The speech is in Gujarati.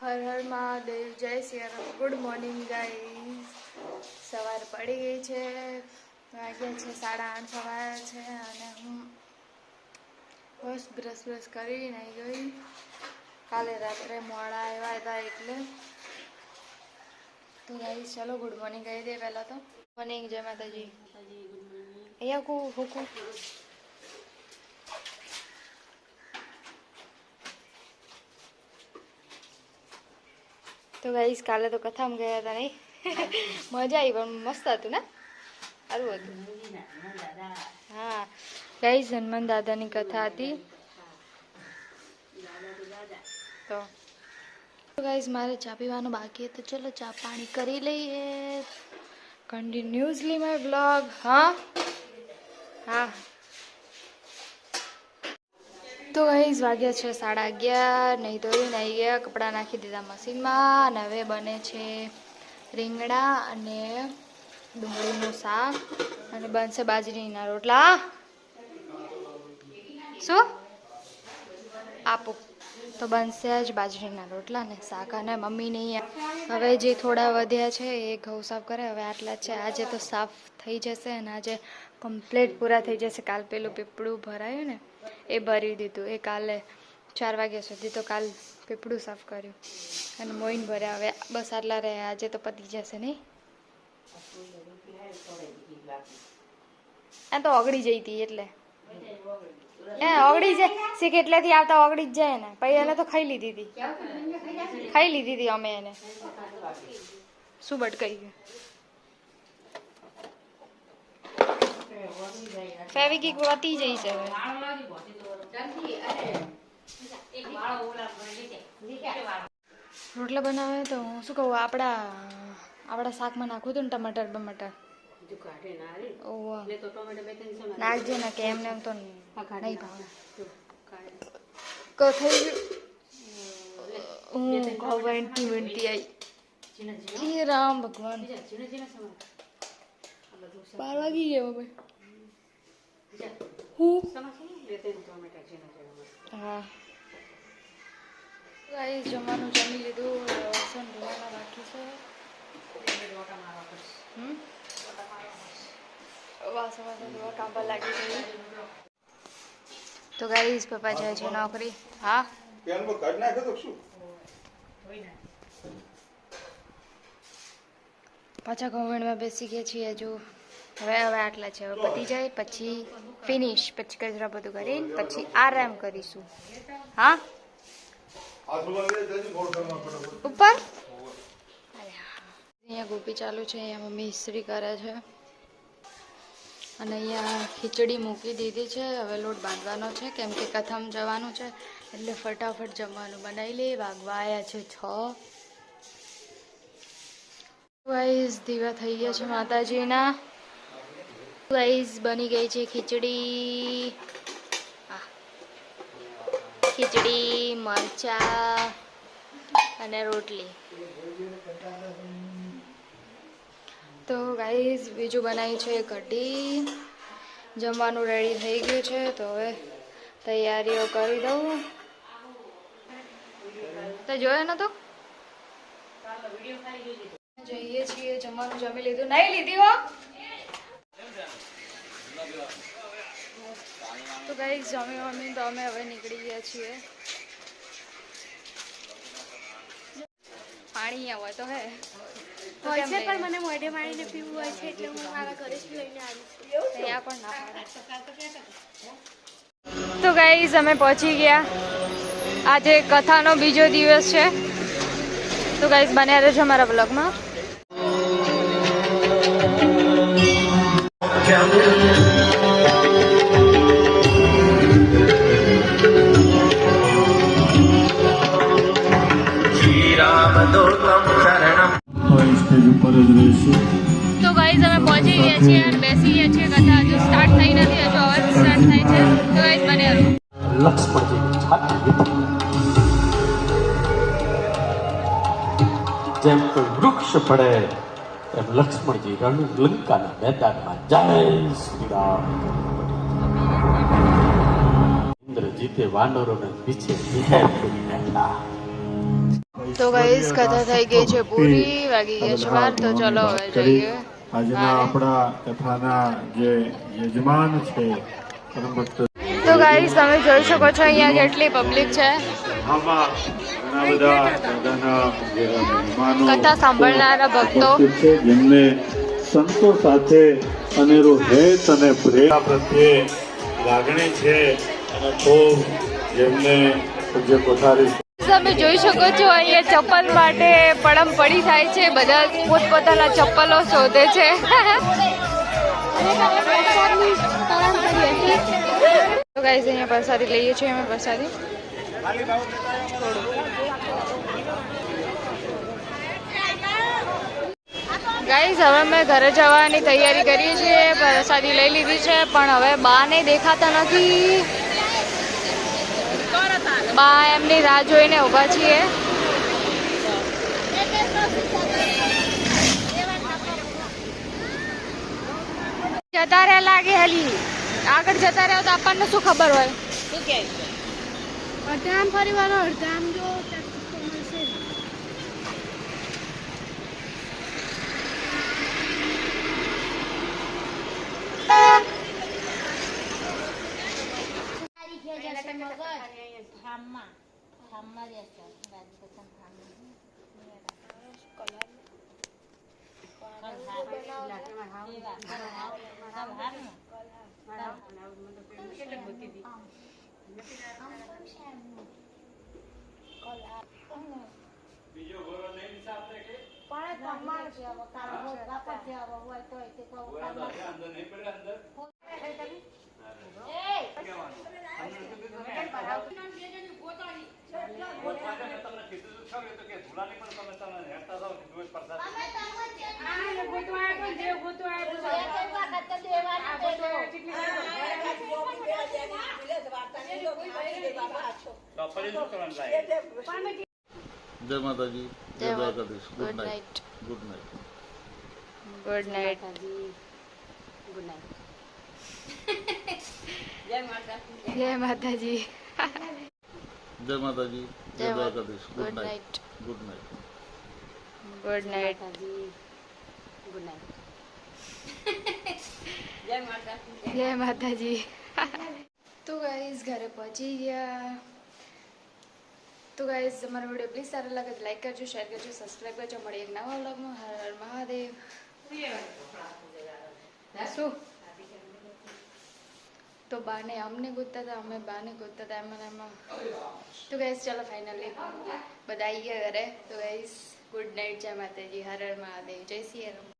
હર હર મહાદેવ, જય સિયારામ. Good morning guys. સવાર પડી ગઈ છે, વાગ્યા છે 8:30 સવારે છે અને હું બસ બ્રશ કરી નાહી ગઈ. કાલે રાત્રે મોડા આવ્યા હતા એટલે તો ગાઈઝ ચલો ગુડ મોર્નિંગ કહી દે. પહેલાં તો મોર્નિંગ, જય માતાજી. અહીંયા હુકું તો ગાઈસ કાલે તો કથામાં ગયા હતા નહીં મજા આવી પણ મસ્ત હતું ને, સારું હતું. હા ગાઈસ, હનુમાન દાદાની કથા હતી. તો ગાઈસ મારે ચા પીવાનું બાકી હતું, ચલો ચા પાણી કરી લઈએ. Continuously my blog. હા હા તો ગાઈસ વાગ્યા છે 11:30. નહીં ધોઈ નાહી ગયા, કપડાં નાખી દીધા મશીનમાં અને હવે બને છે રીંગણા અને ડુંગળીનું શાક અને બનશે બાજરીના રોટલા. શું આપું તો બનશે જ બાજરીના રોટલા ને શાક. અને મમ્મી નહીં હવે જે થોડા વધ્યા છે એ ઘઉં સાફ કરે. હવે આટલા છે, આજે તો સાફ થઈ જશે અને આજે કમ્પ્લીટ પૂરા થઈ જશે. કાલ પેલું પીપળું ભરાયું ને એ ભરી દીધું, એ કાલે 4 વાગ્યા સુધી તો કાલ પીપળું સાફ કર્યું અને મોઈન ભર્યા. હવે બસ આટલા રહ્યા, આજે તો પતી જશે નહીં. આ તો ઓગળી જઈ હતી એટલે ઓગળી જાય શીખ એટલેથી આવતા ઓગળી જ જાય ને. પછી એને તો ખાઈ લીધી હતી અમે એને. શું બટકાઈ ગયું? ફેવિકિક વધી જઈ છે હવે. રોટલા બનાવે તો હું શું કહું, આપણા શાકમાં નાખવું હતું ને ટમાટર બમાટર નાખજે ને, કે એમને એમ તો નહીં ભાવે. થઈ ગયું હું વણતી આવી. એ રામ ભગવાન, 12 વાગી ગયા હવે. હા ગાઈસ જમવાનું જમી લીધું, વાસણ ધોવાના બાકી છે. વાસણ ધોવા કામ પર લાગી ગઈ. તો ગાઈસ પપ્પા જાય છે નોકરી. હા પાછા ગવર્મેન્ટમાં બેસી ગયા છીએ હજુ. હવે આટલા છે, હવે પતી જાય પછી ફિનિશ, પછી કચરા બધું કરીને પછી આરામ કરીશું. હા ઉપર અહીંયા ગોપી ચાલુ છે, અહીંયા મમ્મી ઇસ્ત્રી કરે છે અને અહીંયા ખીચડી મૂકી દીધી છે. હવે લોટ બાંધવાનો છે કેમ કે કથામાં જવાનું છે એટલે ફટાફટ જમવાનું બનાવી લઈએ. વાગવા આવ્યા છે 6. ગાઈસ દીવા થઈ ગયા છે માતાજીના. ગાઈસ બની ગઈ છે ખીચડી. ખીચડી, મરચા અને રોટલી. તો ગાઈસ બીજું બનાવ્યું છે કઢી. જમવાનું રેડી થઈ ગયું છે તો હવે તૈયારીઓ કરી દઉં. તો જોયો નતો, જઈએ છીએ. જમવાનું જમી લીધું, નહીં લીધી હો. તો ગાઈસ જમી તો અમે હવે નીકળી ગયા છીએ. પાણી હોય તો હે હોય છે પણ મને મોઢે મારીને પીવું હોય છે એટલે હું મારા ઘરેથી લઈને આવી છું. અહીંયા પણ ના પાડે. તો ગાઈસ અમે પહોંચી ગયા. આજે કથાનો બીજો દિવસ છે. તો ગાઈસ બન્યા રહેજો અમારા બ્લોગમાં. તો ગાઈઝ અમે પહોંચી ગયા છીએ અને બેસી ગયા છીએ. કથા હજુ સ્ટાર્ટ થઈ નથી, હજુ અવાજ સ્ટાર્ટ થાય છે. તો ગાઈઝ બને જેમ કોઈ વૃક્ષ પડે એમ લક્ષ્મણજી રણ લંકાના મેદાનમાં જય શ્રી રામ. ઇન્દ્રજીતે વાનરોને પીછે વિહેર કરી નાખ્યા. તો ગાઈસ કથા થઈ ગઈ છે પૂરી, વાગી ગયા છે 12, તો ચલો હવે જઈએ આજના બારે. આપણા કથાના જે યજમાન છે પરમ ભક્ત તો ગાઈસ તમે જોઈ શકો છો અહીંયા કેટલી પબ્લિક છે. સભામાં ઘણા બધા દાદાના જે મહેમાનો કથા સાંભળનારા ભક્તો. ઉપસ્થિત છે, જેમને સંતો સાથે અનેરો હેત અને પ્રેમ પ્રત્યે લાગણી છે અને ખૂબ જેમને પૂજ્ય કોઠારી તમે જોઈ શકો છો અહીંયા ચપ્પલ માટે પડમ પડી થાય છે, બધા પોતપોતાના ચપ્પલો શોધે છે. તો ગાઈસ અહીંયા પ્રસાદી લઈએ છીએ અમે પ્રસાદી. ગાઈસ હવે અમે ઘરે જવાની તૈયારી કરીએ છીએ, પ્રસાદી લઈ લીધી છે, પણ હવે બાને દેખાતા નથી. બા એમની રાહ જોઈને ઊભા છીએ. જતા રહ્યા લાગે હલી, આગળ જતા રહ્યા તો આપણને શું ખબર હોય. અડધામ ફરીવાનો અડધામ જો મળશે. જય માતાજી, જય Dwarkadhish. Good night. Good night. Good night. જય માતાજી. જય માતાજી, જય Dwarkadhish. Good night. Good night. Good night. જય માતાજી. તો ગાઈસ ઘરે પહોંચી ગયા. તો ગાઈસ તમારો વિડીયો પ્લીઝ સારો લાગે તો લાઈક કરજો, શેર કરજો, સબસ્ક્રાઈબ કરજો. મળીએ એક નવા વ્લોગમાં. હર હર મહાદેવ. શું તો બાને અમને ગોતતા હતા, અમે બાને ગોતતા હતા એમાં. તો ગાઈસ ચલો ફાઇનલી બધા આવી ગયા ઘરે. તો ગાઈસ ગુડ નાઇટ, જય માતાજી, હર હર મહાદેવ, જય સિયારામ.